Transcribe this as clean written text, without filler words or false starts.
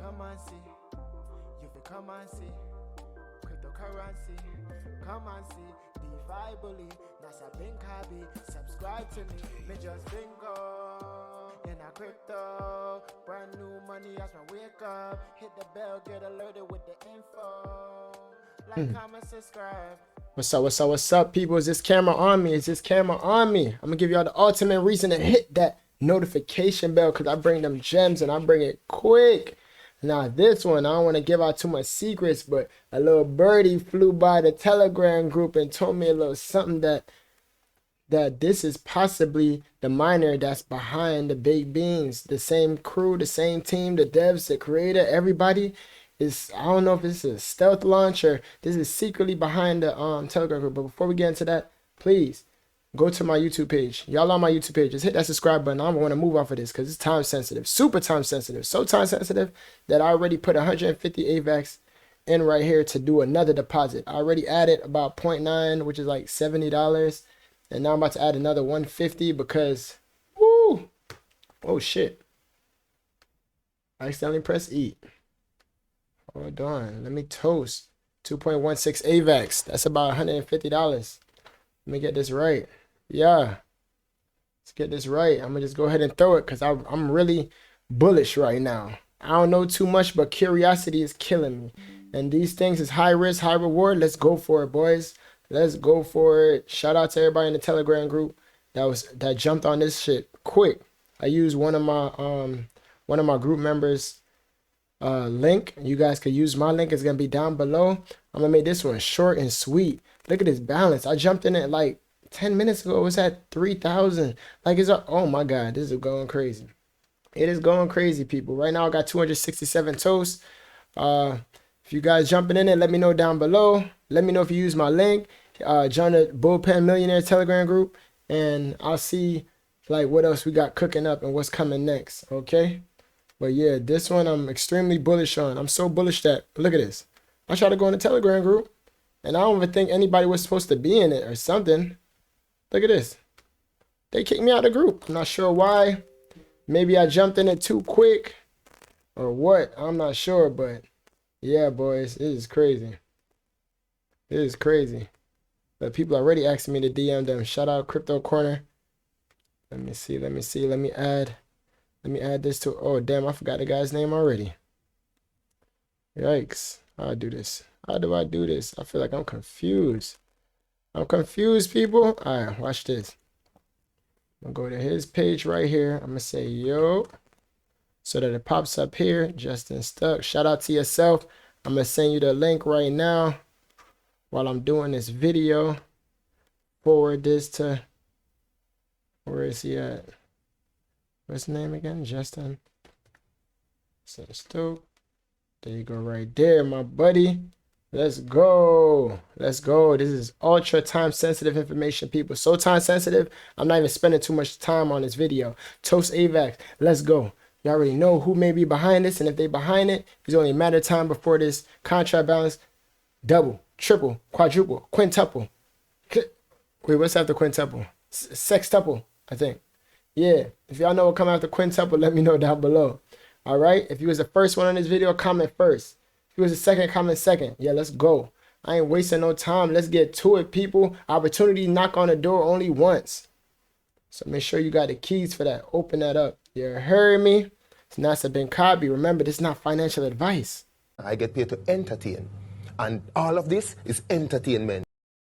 come and see. You can come and see. Cryptocurrency, come and see. Defi bully, Nasa Binkabi. Subscribe to me, me just bingo. In a crypto, brand new money as my wake up. Hit the bell, get alerted with the info. Like, comment, subscribe. What's up, people? Is this camera on me? I'm gonna give y'all the ultimate reason to hit that notification bell, because I bring them gems and I bring it quick. Now this one, I don't want to give out too much secrets, but a little birdie flew by the Telegram group and told me a little something that this is possibly the miner that's behind the big beans. The same crew, the same team, the devs, the creator, everybody is, I don't know if it's a stealth launch or this is secretly behind the Telegram group. But before we get into that, please go to my YouTube page. Y'all on my YouTube page, just hit that subscribe button. I don't want to move off of this because it's time sensitive, super time sensitive, so time sensitive that I already put 150 Avax in right here to do another deposit. I already added about 0.9, which is like $70, and now I'm about to add another 150 because, woo, oh shit, I accidentally pressed E. Hold on, let me toast 2.16 Avax. That's about $150. Let me get this right. Yeah, let's get this right. I'm gonna just go ahead and throw it because I'm really bullish right now. I don't know too much, but curiosity is killing me. And these things is high risk, high reward. Let's go for it, boys. Let's go for it. Shout out to everybody in the Telegram group that jumped on this shit quick. I used one of my group members link. You guys could use my link. It's gonna be down below. I'm gonna make this one short and sweet. Look at this balance. I jumped in it like 10 minutes ago. It was at 3,000. Like, it's oh my god, this is going crazy. It is going crazy, people. Right now I got 267 toasts. If you guys jumping in it, let me know down below. Let me know if you use my link. Join the Bullpen Millionaire Telegram group, and I'll see like what else we got cooking up and what's coming next. Okay, but yeah, this one I'm extremely bullish on. I'm so bullish that, look at this, I tried to go in the Telegram group and I don't even think anybody was supposed to be in it or something. Look at this. They kicked me out of the group. I'm not sure why. Maybe I jumped in it too quick or what. I'm not sure, but yeah, boys, it is crazy. It is crazy. But people are already asking me to DM them. Shout out Crypto Corner. Let me see. Let me add this to, oh damn, I forgot the guy's name already. Yikes. How do this? How do I do this? I feel like I'm confused. I'm confused, people. All right, watch this. I'm going to go to his page right here. I'm going to say, yo, so that it pops up here. Justin Stuck. Shout out to yourself. I'm going to send you the link right now while I'm doing this video. Forward this to, where is he at? What's his name again? Justin Stuck. There you go right there, my buddy. Let's go. Let's go. This is ultra time sensitive information, people. So time sensitive, I'm not even spending too much time on this video. Toast Avax. Let's go. You already know who may be behind this, and if they behind it, it's only a matter of time before this contract balance double, triple, quadruple, quintuple. Wait, what's after quintuple? Sextuple, I think. Yeah, if y'all know what come after quintuple, let me know down below. All right, if you was the first one on this video, comment first. If you was the second, comment second. Yeah, let's go. I ain't wasting no time. Let's get to it, people. Opportunity knock on the door only once. So make sure you got the keys for that. Open that up. You heard me? It's Nasa Binkabi. Remember, this is not financial advice. I get paid to entertain. And all of this is entertainment.